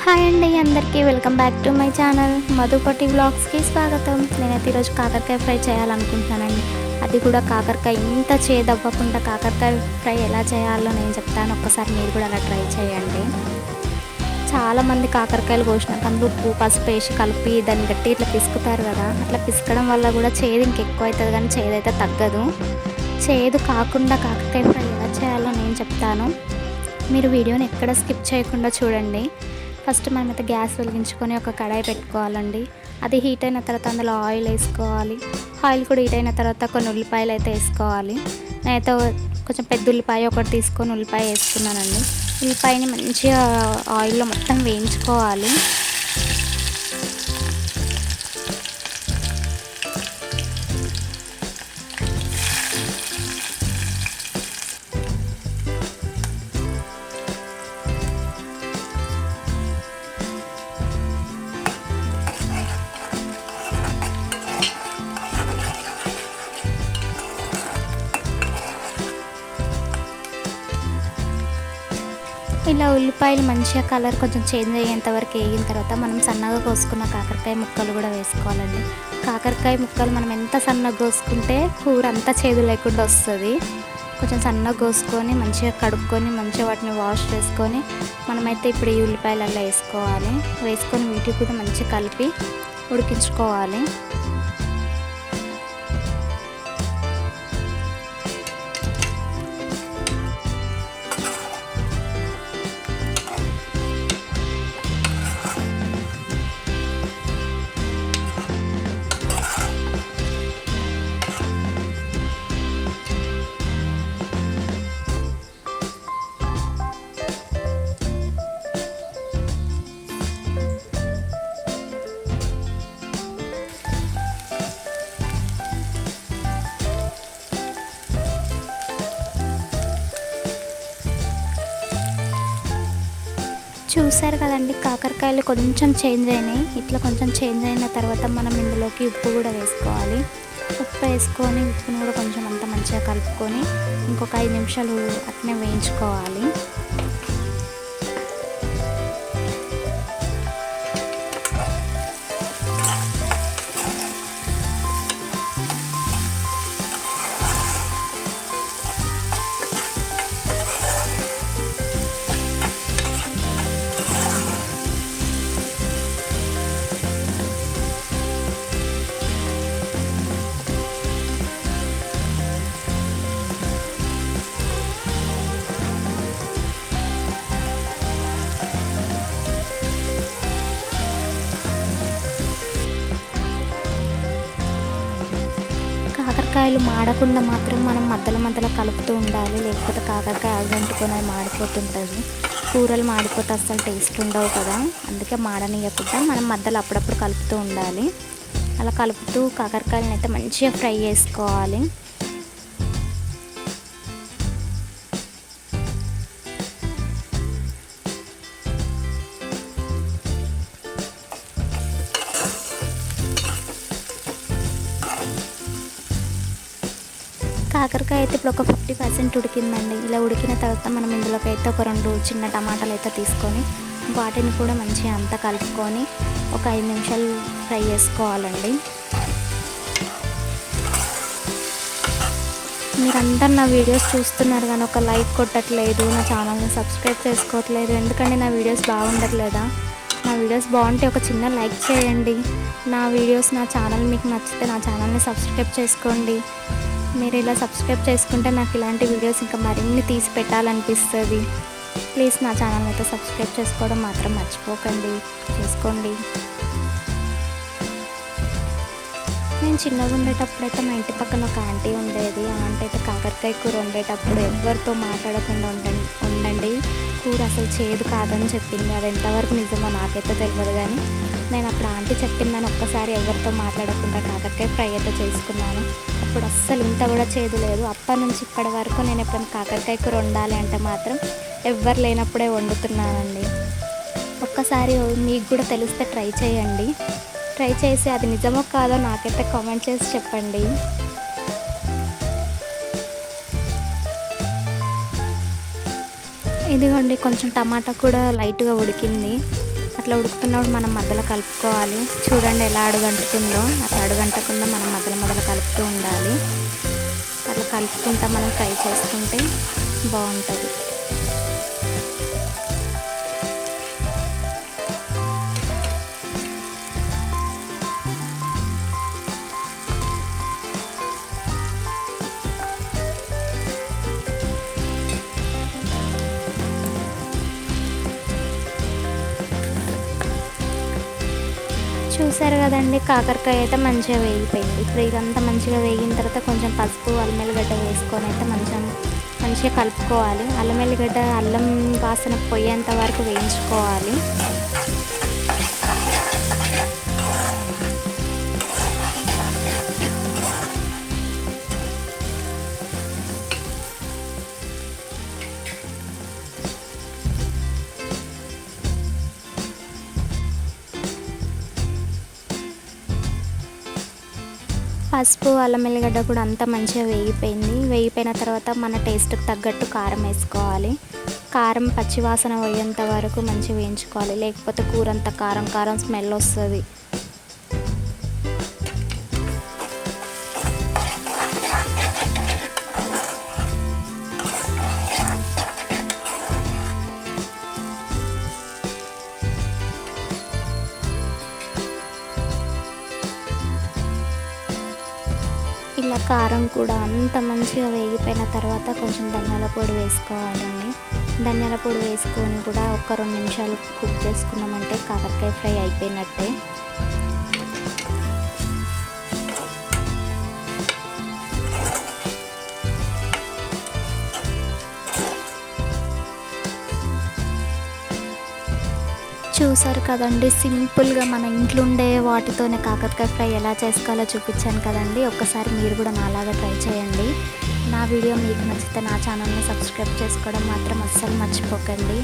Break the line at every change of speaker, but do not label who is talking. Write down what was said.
Hi అండి, అందరికీ welcome back to my channel మధుపటి వ్లాగ్స్కి స్వాగతం. నేనైతే ఈరోజు కాకరకాయ ఫ్రై చేయాలనుకుంటున్నానండి. అది కూడా కాకరకాయ ఇంత చేదవ్వకుండా కాకరకాయ ఫ్రై ఎలా చేయాలో నేను చెప్తాను. ఒక్కసారి మీరు కూడా అలా ట్రై చేయండి. చాలామంది కాకరకాయలు కోసినాక అందులో ఉప్పు పసుపు వేసి కలిపి దాన్ని గట్టి ఇట్లా పిసుకుతారు కదా. అట్లా పిసకడం వల్ల కూడా చేదు ఇంకెక్కువ అవుతుంది, కానీ చేదైతే తగ్గదు. చేదు కాకుండా కాకరకాయ ఫ్రై ఎలా చేయాలో నేను చెప్తాను. మీరు వీడియోని ఎక్కడ స్కిప్ చేయకుండా చూడండి. ఫస్ట్ మనమైతే గ్యాస్ వెలిగించుకొని ఒక కడాయి పెట్టుకోవాలండి. అది హీట్ అయిన తర్వాత అందులో ఆయిల్ వేసుకోవాలి. ఆయిల్ కూడా హీట్ అయిన తర్వాత కొన్ని ఉల్లిపాయలు అయితే వేసుకోవాలి. నేనైతే కొంచెం పెద్ద ఉల్లిపాయ ఒకటి తీసుకొని ఉల్లిపాయ వేసుకున్నానండి. ఉల్లిపాయని మంచిగా ఆయిల్లో మొత్తం వేయించుకోవాలి. ఇలా ఉల్లిపాయలు మంచిగా కలర్ కొంచెం చేంజ్ అయ్యేంత వరకు వేగిన తర్వాత మనం సన్నగా కోసుకున్న కాకరకాయ ముక్కలు కూడా వేసుకోవాలండి. కాకరకాయ ముక్కలు మనం ఎంత సన్నగా కోసుకుంటే కూర అంతా చేదు లేకుండా వస్తుంది. కొంచెం సన్నగా కోసుకొని మంచిగా కడుక్కొని మంచిగా వాటిని వాష్ చేసుకొని మనమైతే ఇప్పుడు ఈ ఉల్లిపాయలలో వేసుకోవాలి. వేసుకొని వీటికి కూడా మంచిగా కలిపి ఉడికించుకోవాలి. చూసారు కదండి, కాకరకాయలు కొంచెం చేంజ్ అయినాయి. ఇట్లా కొంచెం చేంజ్ అయిన తర్వాత మనం ఇందులోకి ఉప్పు కూడా వేసుకోవాలి. ఉప్పు వేసుకొని ఉప్పును కూడా కొంచెం అంతా మంచిగా కలుపుకొని ఇంకొక 5 నిమిషాలు అట్నే వేయించుకోవాలి. కాకరకాయలు మాడకుండా మాత్రం మనం మధ్యలో కలుపుతూ ఉండాలి. లేకపోతే కాకరకాయ అగంటుకొని మాడిపోతుంటుంది. కూరలు మాడిపోతే అస్సలు టేస్ట్ ఉండవు కదా. అందుకే మాడనియకుండా మనం మధ్యలో అప్పుడప్పుడు కలుపుతూ ఉండాలి. అలా కలుపుతూ కాకరకాయలను అయితే మంచిగా ఫ్రై చేసుకోవాలి. కాకరకాయ అయితే ఇప్పుడు ఒక 50% ఉడికిందండి. ఇలా ఉడికిన తర్వాత మనం ఇందులోకి అయితే ఒక 2 చిన్న టమాటాలు అయితే తీసుకొని వాటిని కూడా మంచిగా అంతా కలుపుకొని ఒక 5 నిమిషాలు ఫ్రై చేసుకోవాలండి. మీరందరూ నా వీడియోస్ చూస్తున్నారు కానీ ఒక లైక్ కొట్టట్లేదు, నా ఛానల్ని సబ్స్క్రైబ్ చేసుకోవట్లేదు. ఎందుకంటే నా వీడియోస్ బాగుండట్లేదా? నా వీడియోస్ బాగుంటే ఒక చిన్న లైక్ చేయండి. నా ఛానల్ మీకు నచ్చితే నా ఛానల్ని సబ్స్క్రైబ్ చేసుకోండి. మీరు ఇలా సబ్స్క్రైబ్ చేసుకుంటే నాకు ఇలాంటి వీడియోస్ ఇంకా మరిన్ని తీసి పెట్టాలనిపిస్తుంది. ప్లీజ్ నా ఛానల్ని అయితే సబ్స్క్రైబ్ చేసుకోవడం మాత్రం మర్చిపోకండి, చేసుకోండి. నేను చిన్నగా ఉండేటప్పుడైతే మా ఇంటి పక్కన ఒక ఆంటీ ఉండేది. ఆ ఆంటీ అయితే కాకరకాయ కూర వండేటప్పుడు ఎవరితో మాట్లాడకుండా ఉండండి, కూర అసలు చేదు కాదని చెప్పింది. అది ఎంతవరకు నిజమో నాకైతే తెలియదు, కానీ నేను అప్పుడు ఆంటీ చెప్పిందని ఒక్కసారి ఎవరితో మాట్లాడకుండా కాకరకాయ ఫ్రై అయితే చేసుకున్నాను. అప్పుడు అస్సలు ఇంత కూడా చేదు లేదు. అప్పటి నుంచి ఇప్పటి వరకు నేను ఎప్పుడైనా కాకరకాయ కూర వండాలి అంటే మాత్రం ఎవ్వరు లేనప్పుడే వండుతున్నానండి. ఒక్కసారి మీకు కూడా తెలిస్తే ట్రై చేయండి. ట్రై చేసి అది నిజమో కాదో నాకైతే కామెంట్ చేసి చెప్పండి. ఇదిగోండి కొంచెం టమాటా కూడా లైట్గా ఉడికింది. అట్లా ఉడుకుతున్నప్పుడు మనం మధ్యలో కలుపుకోవాలి. చూడండి ఎలా అడుగంటుతుందో, అట్లా అడుగంటకుండా మనం మధ్యలో కలుపుతూ ఉండాలి. అట్లా కలుపుకుంటా మనం ఫ్రై చేసుకుంటే బాగుంటుంది. చూసారు కదండి, కాకరకాయ అయితే మంచిగా వేగిపోయింది. ఇప్పుడు ఇదంతా మంచిగా వేగిన తర్వాత కొంచెం పసుపు, అల్లం ఎల్లిగడ్డ వేసుకొని అయితే మంచిగా కలుపుకోవాలి. అల్లం వాసన పోయేంత వరకు వేయించుకోవాలి. పసుపు, అల్లం ఎల్లిగడ్డ కూడా అంతా మంచిగా వేగిపోయింది. వేగిపోయిన తర్వాత మన టేస్ట్కి తగ్గట్టు కారం వేసుకోవాలి. కారం పచ్చివాసన పోయేంత వరకు మంచిగా వేయించుకోవాలి, లేకపోతే కూర అంతా కారం కారం స్మెల్ వస్తుంది. ఇలా కారం కూడా అంత మంచిగా వేగిపోయిన తర్వాత కొంచెం ధనియాల పొడి వేసుకోవాలండి. ధనియాల పొడి వేసుకొని కూడా ఒక 2 నిమిషాలు కుక్ చేసుకున్నామంటే కాకరకాయ ఫ్రై అయిపోయినట్టే. చూసారు కదండి, సింపుల్గా మన ఇంట్లో ఉండే వాటితోనే కాకరకాయ ఫ్రై ఎలా చేసుకోవాలో చూపించాను కదండి. ఒక్కసారి మీరు కూడా నాలాగా ట్రై చేయండి. నా వీడియో మీకు నచ్చితే నా ఛానల్ని సబ్స్క్రైబ్ చేసుకోవడం మాత్రం అస్సలు మర్చిపోకండి.